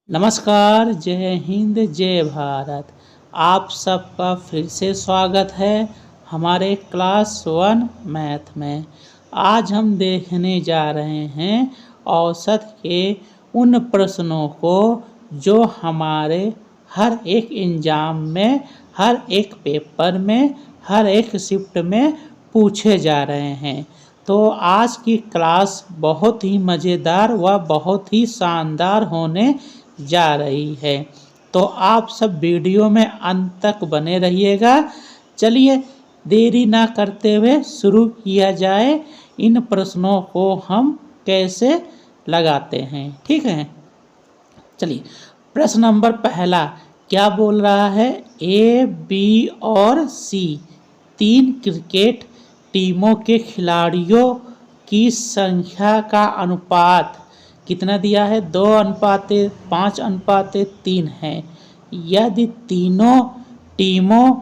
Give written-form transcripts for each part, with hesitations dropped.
नमस्कार, जय हिंद, जय भारत। आप सबका फिर से स्वागत है हमारे क्लास 1 मैथ में। आज हम देखने जा रहे हैं औसत के उन प्रश्नों को जो हमारे हर एक एग्जाम में, हर एक पेपर में, हर एक शिफ्ट में पूछे जा रहे हैं। तो आज की क्लास बहुत ही मज़ेदार व बहुत ही शानदार होने जा रही है। तो आप सब वीडियो में अंत तक बने रहिएगा। चलिए देरी ना करते हुए शुरू किया जाए। इन प्रश्नों को हम कैसे लगाते हैं, ठीक है। चलिए, प्रश्न नंबर पहला क्या बोल रहा है? ए, बी और सी 3 क्रिकेट टीमों के खिलाड़ियों की संख्या का अनुपात कितना दिया है? 2:5:3 है। यदि तीनों टीमों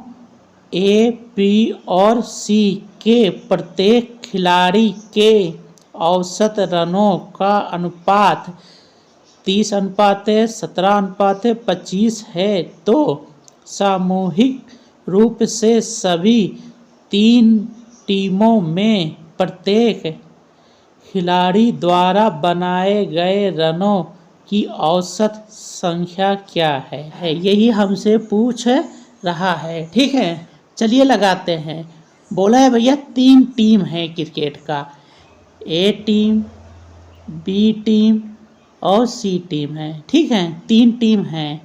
ए, बी और सी के प्रत्येक खिलाड़ी के औसत रनों का अनुपात 30:17:25 है तो सामूहिक रूप से सभी 3 टीमों में प्रत्येक खिलाड़ी द्वारा बनाए गए रनों की औसत संख्या क्या है? यही हमसे पूछ रहा है, ठीक है। चलिए लगाते हैं। बोला है भैया 3 टीम है क्रिकेट का, ए टीम, बी टीम और सी टीम है, ठीक है। 3 टीम हैं।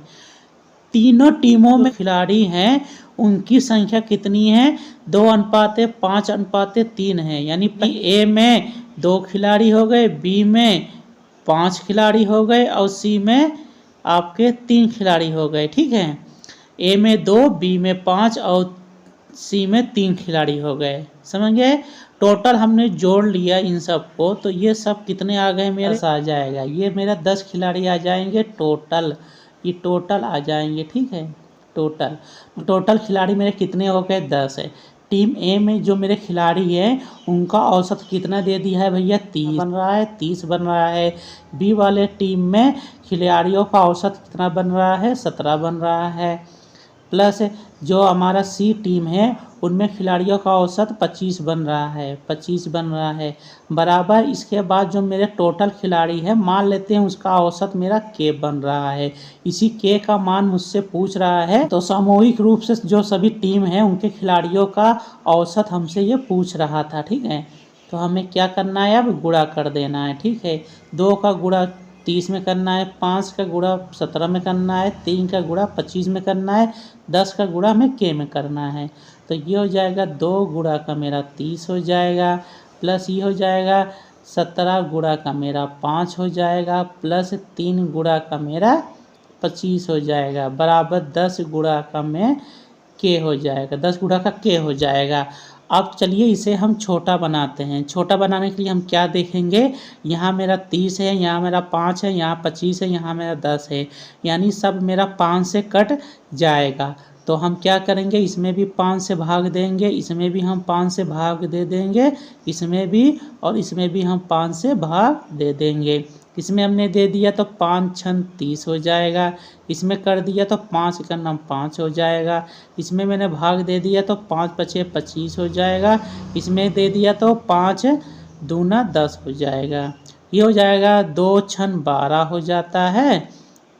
तीनों टीमों में खिलाड़ी हैं, उनकी संख्या कितनी है? 2:5:3 है। यानी ए में 2 खिलाड़ी हो गए, बी में 5 खिलाड़ी हो गए और सी में आपके 3 खिलाड़ी हो गए, ठीक है। ए में 2, बी में 5 और सी में 3 खिलाड़ी हो गए, समझ गए। टोटल हमने जोड़ लिया इन सब को, तो ये सब कितने आ गए मेरे? 10 आ जाएगा। ये मेरा 10 खिलाड़ी आ जाएंगे टोटल, ये टोटल आ जाएंगे, ठीक है। टोटल खिलाड़ी मेरे कितने हो गए? 10 है। टीम ए में जो मेरे खिलाड़ी हैं उनका औसत कितना दे दिया है भैया? 30 बन रहा है, 30 बन रहा है। बी वाले टीम में खिलाड़ियों का औसत कितना बन रहा है? 17 बन रहा है। प्लस जो हमारा सी टीम है उनमें खिलाड़ियों का औसत 25 बन रहा है, 25 बन रहा है बराबर। इसके बाद जो मेरे टोटल खिलाड़ी है मान लेते हैं उसका औसत मेरा के बन रहा है। इसी के का मान मुझसे पूछ रहा है, तो सामूहिक रूप से जो सभी टीम है उनके खिलाड़ियों का औसत हमसे ये पूछ रहा था, ठीक है। तो हमें क्या करना है? अब गुणा कर देना है, ठीक है। 2 का गुणा 30 में करना है, 5 का गुणा 17 में करना है, 3 का गुणा 25 में करना है, 10 का गुणा में के में करना है। तो ये हो जाएगा 2 गुणा का मेरा 30 हो जाएगा, प्लस ये हो जाएगा 17 गुणा का मेरा 5 हो जाएगा, प्लस 3 गुणा का मेरा 25 हो जाएगा बराबर 10 गुणा का में के हो जाएगा, 10 गुणा का के हो जाएगा। अब चलिए इसे हम छोटा बनाते हैं। छोटा बनाने के लिए हम क्या देखेंगे? यहाँ मेरा 30 है, यहाँ मेरा 5 है, यहाँ 25 है, यहाँ मेरा 10 है, यानी सब मेरा 5 से कट जाएगा। तो हम क्या करेंगे? इसमें भी 5 से भाग देंगे, इसमें भी हम 5 से भाग दे देंगे, इसमें भी और इसमें भी हम 5 से भाग दे देंगे। इसमें हमने दे दिया तो 5 छन 30 हो जाएगा, इसमें कर दिया तो 5 का नाम 5 हो जाएगा, इसमें मैंने भाग दे दिया तो 5 पचे 25 हो जाएगा, इसमें दे दिया तो 5 दूना 10 हो जाएगा। ये हो जाएगा 2 छन 12 हो जाता है,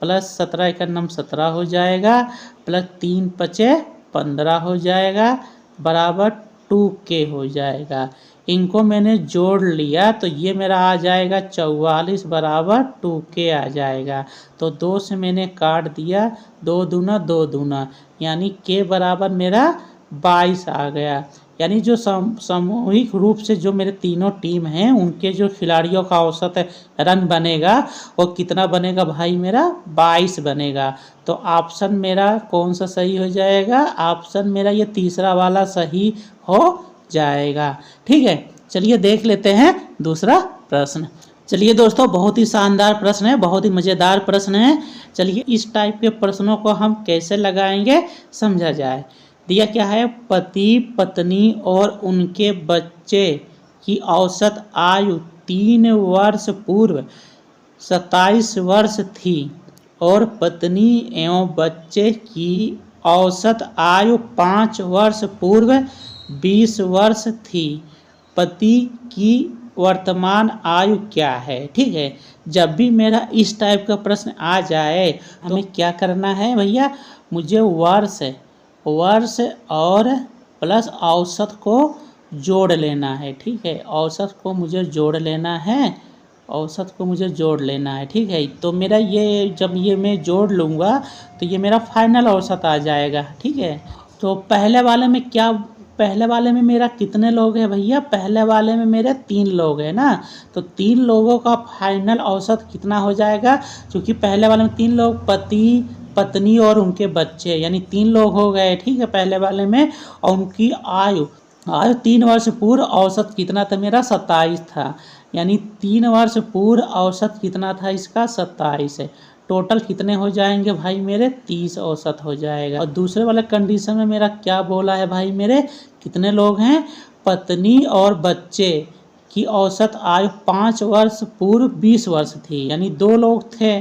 प्लस 17 का नाम 17 हो जाएगा, प्लस 3 पचे 15 हो जाएगा बराबर 2k हो जाएगा। इनको मैंने जोड़ लिया तो ये मेरा आ जाएगा 44 बराबर 2k आ जाएगा। तो 2 से मैंने काट दिया, 2 दूना 2 दूना, यानी k बराबर मेरा 22 आ गया। यानी जो सामूहिक रूप से जो मेरे तीनों टीम हैं उनके जो खिलाड़ियों का औसत रन बनेगा वो कितना बनेगा भाई? मेरा 22 बनेगा। तो ऑप्शन मेरा कौन सा सही हो जाएगा? ऑप्शन मेरा ये तीसरा वाला सही हो जाएगा, ठीक है। चलिए देख लेते हैं दूसरा प्रश्न। चलिए दोस्तों, बहुत ही शानदार प्रश्न है, बहुत ही मज़ेदार प्रश्न है। चलिए इस टाइप के प्रश्नों को हम कैसे लगाएंगे समझा जाए। दिया क्या है? पति पत्नी और उनके बच्चे की औसत आयु 3 वर्ष पूर्व 27 वर्ष थी। और पत्नी एवं बच्चे की औसत आयु 5 वर्ष पूर्व 20 वर्ष थी। पति की वर्तमान आयु क्या है। ठीक है, जब भी मेरा इस टाइप का प्रश्न आ जाए तो हमें क्या करना है भैया, मुझे वर्ष और प्लस औसत को जोड़ लेना है। ठीक है, औसत को मुझे जोड़ लेना है, औसत को मुझे जोड़ लेना है। ठीक है, तो मेरा ये जब ये मैं जोड़ लूँगा तो ये मेरा फाइनल औसत आ जाएगा। ठीक है, तो पहले वाले में क्या, पहले वाले में मेरा कितने लोग हैं भैया, पहले वाले में मेरे 3 लोग हैं ना, तो 3 लोगों का फाइनल औसत कितना हो जाएगा, क्योंकि पहले वाले में 3 लोग, पति पत्नी और उनके बच्चे, यानी 3 लोग हो गए। ठीक है, पहले वाले में, और उनकी आयु 3 वर्ष पूर्व औसत कितना था मेरा, 27 था। यानी 3 वर्ष पूर्व औसत कितना था इसका, 27 है। टोटल कितने हो जाएंगे भाई मेरे, 30 औसत हो जाएगा। और दूसरे वाले कंडीशन में मेरा क्या बोला है भाई मेरे, कितने लोग हैं, पत्नी और बच्चे की औसत आयु 5 वर्ष पूर्व 20 वर्ष थी। यानी 2 लोग थे,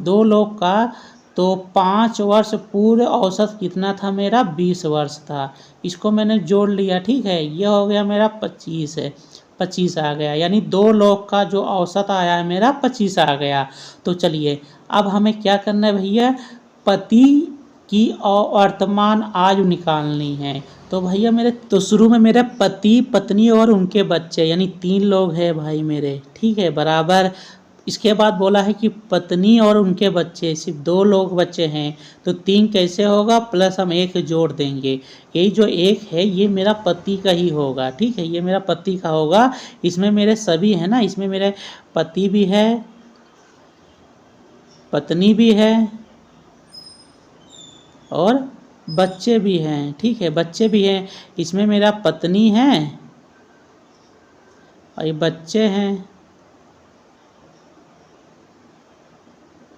2 लोग का, तो 5 वर्ष पूर्व औसत कितना था मेरा, 20 वर्ष था। इसको मैंने जोड़ लिया। ठीक है, ये हो गया मेरा 25 है, 25 आ गया। यानी 2 लोग का जो औसत आया है मेरा 25 आ गया। तो चलिए अब हमें क्या करना है भैया, पति की वर्तमान आयु निकालनी है। तो भैया मेरे, तो शुरू में मेरे पति पत्नी और उनके बच्चे, यानी 3 लोग हैं भाई मेरे। ठीक है, बराबर। इसके बाद बोला है कि पत्नी और उनके बच्चे, सिर्फ 2 लोग बच्चे हैं, तो 3 कैसे होगा, प्लस हम 1 जोड़ देंगे। ये जो 1 है ये मेरा पति का ही होगा। ठीक है, ये मेरा पति का होगा। इसमें मेरे सभी है ना, इसमें मेरे पति भी है, पत्नी भी है और बच्चे भी हैं। ठीक है, बच्चे भी हैं। इसमें मेरा पत्नी है और ये बच्चे हैं,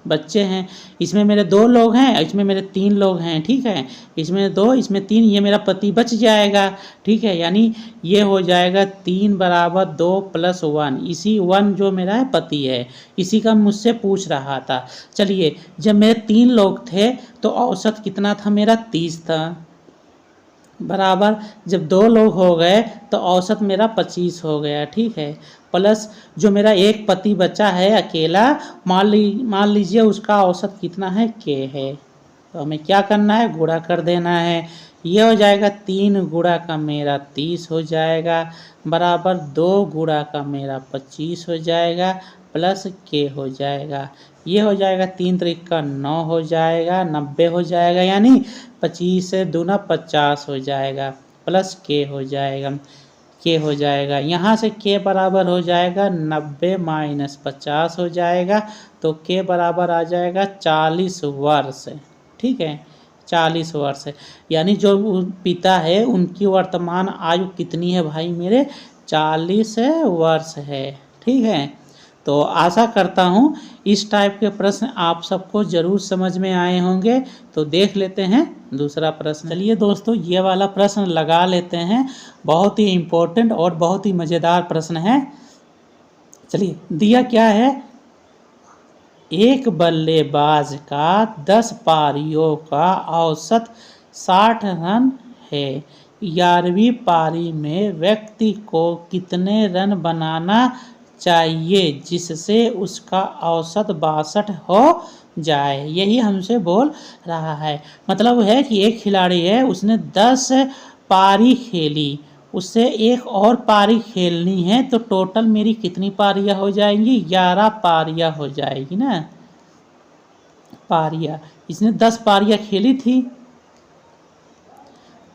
बच्चे हैं। इसमें मेरे 2 लोग हैं, इसमें मेरे 3 लोग हैं। ठीक है, इसमें 2, इसमें 3, ये मेरा पति बच जाएगा। ठीक है, यानी ये हो जाएगा 3 बराबर 2 प्लस 1, इसी 1 जो मेरा है पति है, इसी का मुझसे पूछ रहा था। चलिए, जब मेरे 3 लोग थे तो औसत कितना था मेरा, 30 था, बराबर जब 2 लोग हो गए तो औसत मेरा 25 हो गया। ठीक है, प्लस जो मेरा एक पति बचा है अकेला, मान लीजिए उसका औसत कितना है, k है। तो हमें क्या करना है, गुणा कर देना है। ये हो जाएगा 3 गुणा का मेरा 30 हो जाएगा, बराबर 2 गुणा का मेरा 25 हो जाएगा, प्लस k हो जाएगा। ये हो जाएगा 3 त्रिका 9 हो जाएगा, 90 हो जाएगा, यानी 25 से दूना 50 हो जाएगा, प्लस k हो जाएगा, k हो जाएगा। यहाँ से k बराबर हो जाएगा 90 माइनस 50 हो जाएगा, तो k बराबर आ जाएगा 40 वर्ष। ठीक है, 40 वर्ष। यानी जो पिता है उनकी वर्तमान आयु कितनी है भाई मेरे, 40 वर्ष है। ठीक है, तो आशा करता हूँ इस टाइप के प्रश्न आप सबको ज़रूर समझ में आए होंगे। तो देख लेते हैं दूसरा प्रश्न। चलिए दोस्तों, ये वाला प्रश्न लगा लेते हैं, बहुत ही इम्पोर्टेंट और बहुत ही मज़ेदार प्रश्न है। चलिए, दिया क्या है, एक बल्लेबाज का 10 पारियों का औसत 60 रन है। 11वीं पारी में व्यक्ति को कितने रन बनाना चाहिए जिससे उसका औसत 62 हो जाए। यही हमसे बोल रहा है। मतलब है कि एक खिलाड़ी है, उसने 10 पारी खेली, उससे एक और पारी खेलनी है, तो टोटल मेरी कितनी पारियां हो जाएंगी, 11 पारियां हो जाएगी ना, पारियां। इसने 10 पारियां खेली थी,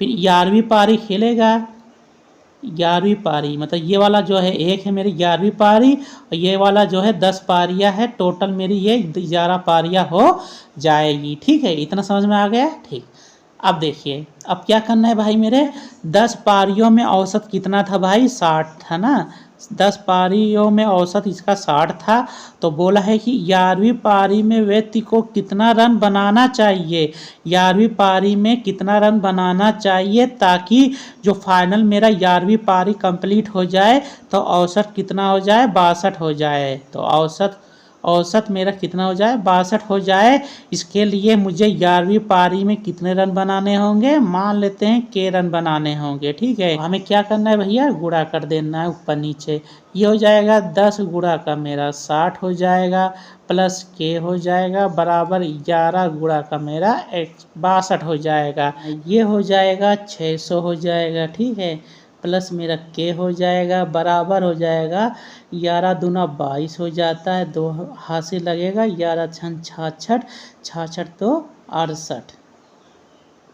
फिर 11वीं पारी खेलेगा। 11वीं पारी मतलब ये वाला जो है एक है मेरी 11वीं पारी, और ये वाला जो है 10 पारियां है, टोटल मेरी ये 11 पारियां हो जाएगी। ठीक है, इतना समझ में आ गया। ठीक, अब देखिए, अब क्या करना है भाई मेरे, 10 पारियों में औसत कितना था भाई, 60 था ना, 10 पारियों में औसत इसका 60 था। तो बोला है कि 11वीं पारी में व्यक्ति को कितना रन बनाना चाहिए, 11वीं पारी में कितना रन बनाना चाहिए ताकि जो फाइनल मेरा 11वीं पारी कंप्लीट हो जाए तो औसत कितना हो जाए, 62 हो जाए। तो औसत औसत मेरा कितना हो जाए 62 हो जाए। इसके लिए मुझे 11वीं पारी में कितने रन बनाने होंगे, मान लेते हैं के रन बनाने होंगे। ठीक है, हमें क्या करना है भैया, गुणा कर देना है ऊपर नीचे। ये हो जाएगा 10 गुणा का मेरा 60 हो जाएगा, प्लस के हो जाएगा बराबर 11 गुणा का मेरा 62 हो जाएगा। ये हो जाएगा 600 हो जाएगा। ठीक है, प्लस मेरा के हो जाएगा बराबर हो जाएगा 11 दूना 22 हो जाता है, 2 हाथ से लगेगा, 11 छन 66, 66 तो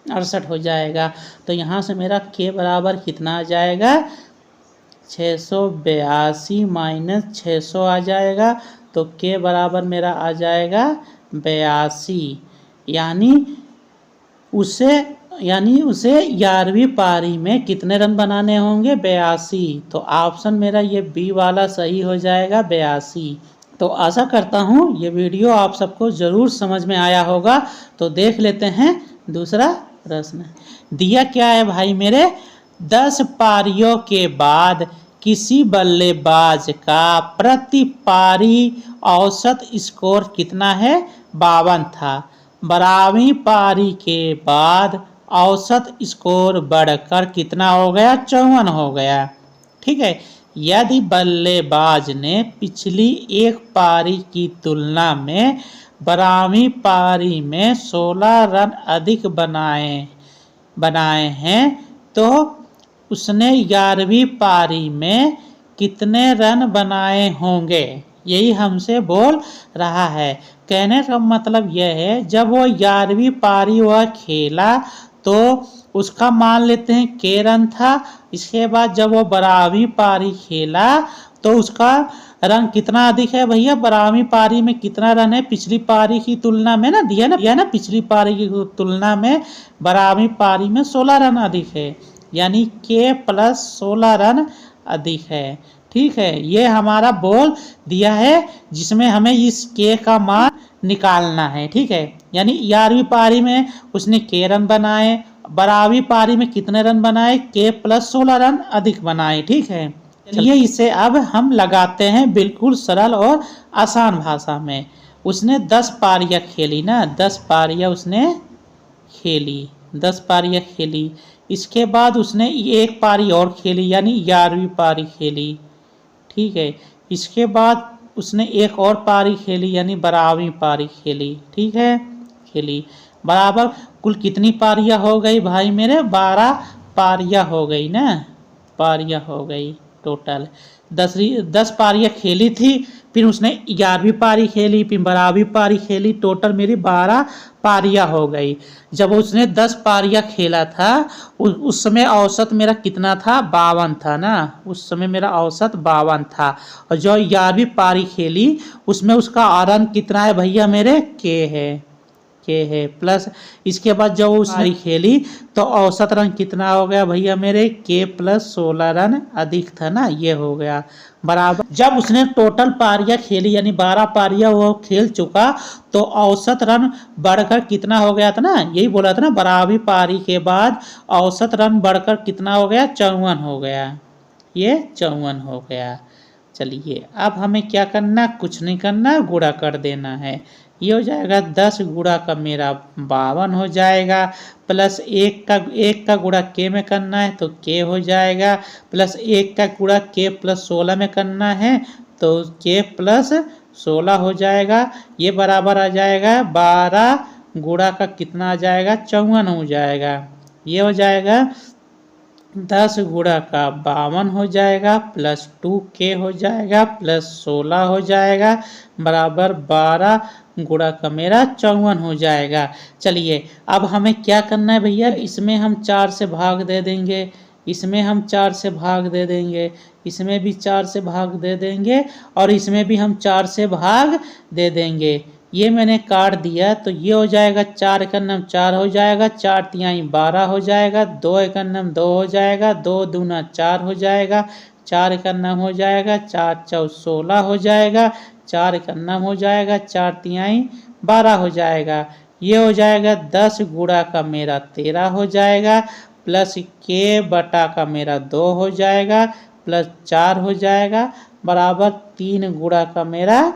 68 हो जाएगा। तो यहाँ से मेरा के बराबर कितना आ जाएगा, 682 माइनस 600 आ जाएगा। तो के बराबर मेरा आ जाएगा 82, यानी उसे 11वीं पारी में कितने रन बनाने होंगे, 82। तो ऑप्शन मेरा ये बी वाला सही हो जाएगा, 82। तो आशा करता हूँ ये वीडियो आप सबको ज़रूर समझ में आया होगा। तो देख लेते हैं दूसरा प्रश्न। दिया क्या है भाई मेरे, 10 पारियों के बाद किसी बल्लेबाज का प्रति पारी औसत स्कोर कितना है, 52 था। 12वीं पारी के बाद औसत स्कोर बढ़कर कितना हो गया, 54 हो गया। ठीक है, यदि बल्लेबाज ने पिछली एक पारी की तुलना में 12वीं पारी में 16 रन अधिक बनाए हैं तो उसने 11वीं पारी में कितने रन बनाए होंगे, यही हमसे बोल रहा है। कहने का मतलब यह है, जब वो 11वीं पारी वह खेला तो उसका मान लेते हैं के रन था। इसके बाद जब वो 12वीं पारी खेला तो उसका रन कितना अधिक है भैया, 12वीं पारी में कितना रन है पिछली पारी की तुलना में ना, दिया ना पिछली पारी की तुलना में 12वीं पारी में 16 रन अधिक है, यानी के प्लस 16 रन अधिक है। ठीक है, ये हमारा बोल दिया है जिसमें हमें इस के का मान निकालना है। ठीक है, यानी 11वीं पारी में उसने के रन बनाए, 12वीं पारी में कितने रन बनाए, के प्लस 16 रन अधिक बनाए। ठीक है, चलिए इसे अब हम लगाते हैं बिल्कुल सरल और आसान भाषा में। उसने 10 पारियां खेली ना, 10 पारियां उसने खेली, 10 पारियां खेली। इसके बाद उसने एक पारी और खेली, यानी 11वीं पारी खेली। ठीक है, इसके बाद उसने एक और पारी खेली, यानी 12वीं पारी खेली। ठीक है, खेली बराबर कुल कितनी पारियां हो गई भाई मेरे, 12 पारियां हो गई ना, पारियां हो गई टोटल। 10 पारियां खेली थी, फिर उसने 11वीं पारी खेली, फिर 12वीं पारी खेली, टोटल मेरी 12 पारियां हो गई। जब उसने 10 पारियां खेला था उस समय औसत मेरा कितना था, 52 था ना, उस समय मेरा औसत 52 था। और जो 11वीं पारी खेली उसमें उसका रन कितना है भैया मेरे, के है प्लस। इसके बाद जब उसने खेली तो औसत रन कितना हो गया भैया मेरे, के प्लस 16 रन अधिक था ना, ये हो गया बराबर। जब उसने टोटल पारियां खेली यानी 12 पारियां वो खेल चुका तो औसत रन बढ़कर कितना हो गया था ना, यही बोला था ना, 12वीं पारी के बाद औसत रन बढ़कर कितना हो गया, 54 हो गया, ये 54 हो गया। चलिए अब हमें क्या करना, कुछ नहीं करना, गुणा कर देना है। ये हो जाएगा 10 गुणा का मेरा 52 हो जाएगा, प्लस 1 का गुणा के में करना है तो के हो जाएगा, प्लस 1 का गुणा के प्लस 16 में करना है तो के प्लस 16 हो जाएगा। ये बराबर आ जाएगा 12 गुणा का कितना आ जाएगा, 54 हो जाएगा। ये हो जाएगा 10 गुणा का 52 हो जाएगा, प्लस 2k हो जाएगा, प्लस 16 हो जाएगा, बराबर 12 गुणा का मेरा 54 हो जाएगा। चलिए अब हमें क्या करना है भैया, इसमें हम 4 से भाग दे देंगे, इसमें हम 4 से भाग दे देंगे, इसमें भी 4 से भाग दे देंगे और इसमें भी हम 4 से भाग दे देंगे। ये मैंने काट दिया तो ये हो जाएगा 4 का नाम 4 हो जाएगा, 4 तिहाई 12 हो जाएगा, 2 का नाम 2 हो जाएगा, 2 दूना 4 हो जाएगा, 4 का नाम हो जाएगा, 4 चौ 16 हो जाएगा, 4 का नाम हो जाएगा, 4 तिहाई 12 हो जाएगा। ये हो जाएगा 10 गुणा का मेरा 13 हो जाएगा, प्लस के बटा का मेरा 2 हो जाएगा, प्लस 4 हो जाएगा, बराबर 3 गुणा का मेरा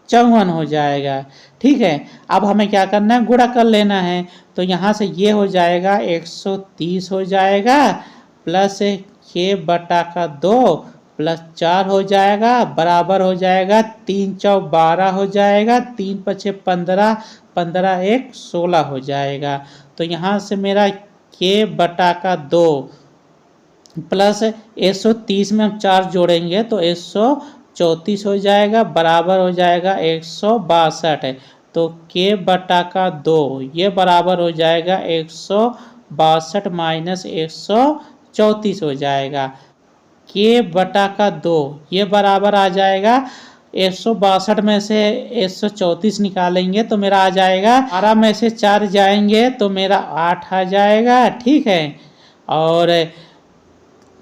54 हो जाएगा। ठीक है, अब हमें क्या करना है, गुणा कर लेना है। तो यहाँ से ये हो जाएगा 130 हो जाएगा प्लस k बटा का 2 प्लस 4 हो जाएगा बराबर हो जाएगा 3 चौक 12 हो जाएगा, 3 पछे 15, 15 एक 16 हो जाएगा। तो यहाँ से मेरा k बटा का 2 प्लस 130 में हम 4 जोड़ेंगे तो 134 हो जाएगा बराबर हो जाएगा 162। तो k बटा का 2 ये बराबर हो जाएगा 162 माइनस 134 हो जाएगा। k बटा का 2 ये बराबर आ जाएगा 162 में से 134 निकालेंगे तो मेरा आ जाएगा 12 में से 4 जाएंगे तो मेरा 8 आ जाएगा। ठीक है, और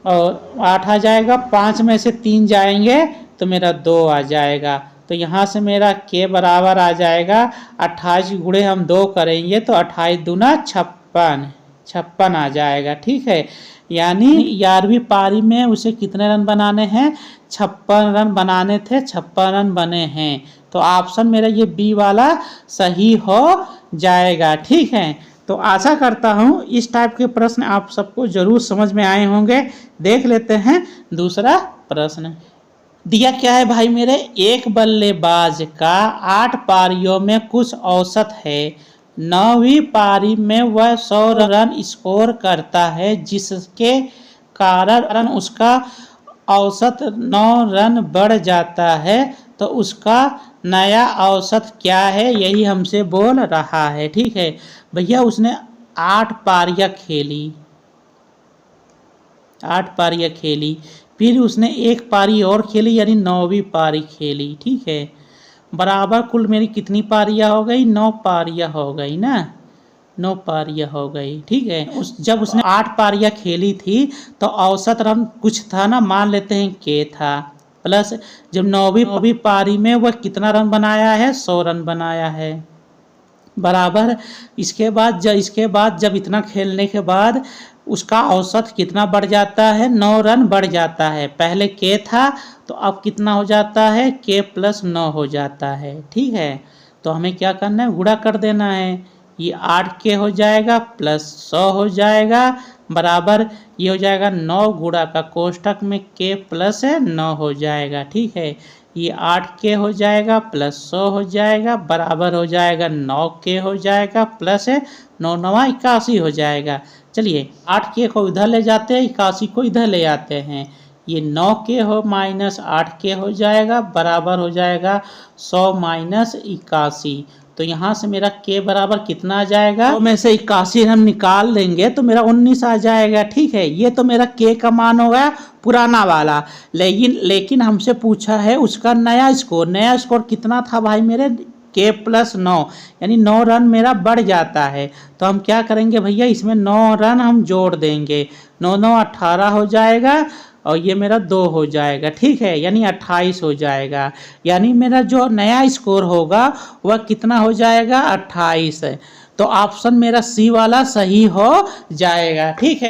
8 आ जाएगा, 5 में से 3 जाएंगे तो मेरा 2 आ जाएगा। तो यहाँ से मेरा k बराबर आ जाएगा 28 गुणे हम 2 करेंगे तो 28 दूना 56 आ जाएगा। ठीक है, यानी 11वीं पारी में उसे कितने रन बनाने हैं, 56 रन बनाने थे, 56 रन बने हैं। तो ऑप्शन मेरा ये बी वाला सही हो जाएगा। ठीक है, तो आशा करता हूँ इस टाइप के प्रश्न आप सबको जरूर समझ में आए होंगे। देख लेते हैं दूसरा प्रश्न। दिया क्या है भाई मेरे, एक बल्लेबाज का 8 पारियों में कुछ औसत है, 9वीं पारी में वह 100 रन स्कोर करता है जिसके कारण उसका औसत 9 रन बढ़ जाता है, तो उसका नया औसत क्या है, यही हमसे बोल रहा है। ठीक है भैया, उसने 8 पारियां खेली, फिर उसने एक पारी और खेली यानी 9वीं पारी खेली। ठीक है, बराबर कुल मेरी कितनी पारियां हो गई, 9 पारियां हो गई ना, 9 पारियां हो गई। ठीक है, जब उसने 8 पारियां खेली थी तो औसत रन कुछ था ना, मान लेते हैं के था, प्लस जब 9वीं पारी में वह कितना रन बनाया है, 100 रन बनाया है बराबर। इसके बाद जब इतना खेलने के बाद उसका औसत कितना बढ़ जाता है, 9 रन बढ़ जाता है। पहले के था तो अब कितना हो जाता है, के प्लस 9 हो जाता है। ठीक है, तो हमें क्या करना है, गुणा कर देना है। ये 8 के हो जाएगा प्लस 100 हो जाएगा बराबर ये हो जाएगा 9 गुणा का कोष्ठक में के प्लस 9 हो जाएगा। ठीक है, ये 8 के हो जाएगा प्लस 100 हो जाएगा बराबर हो जाएगा 9 के हो जाएगा प्लस 9 9 81 हो जाएगा। चलिए 8 के को इधर ले जाते हैं, 81 को इधर ले आते हैं। ये 9 के हो माइनस 8 के हो जाएगा बराबर हो जाएगा 100 माइनस 81। तो यहाँ से मेरा के बराबर कितना आ जाएगा, तो में से 81 हम निकाल लेंगे तो मेरा 19 आ जाएगा। ठीक है, ये तो मेरा के का मान हो गया पुराना वाला, लेकिन हमसे पूछा है उसका नया स्कोर कितना था भाई मेरे, के प्लस 9 यानी 9 रन मेरा बढ़ जाता है। तो हम क्या करेंगे भैया, इसमें 9 रन हम जोड़ देंगे, 9 9 18 हो जाएगा और ये मेरा 2 हो जाएगा। ठीक है, यानी 28 हो जाएगा, यानी मेरा जो नया स्कोर होगा वह कितना हो जाएगा, 28 है। तो ऑप्शन मेरा सी वाला सही हो जाएगा। ठीक है।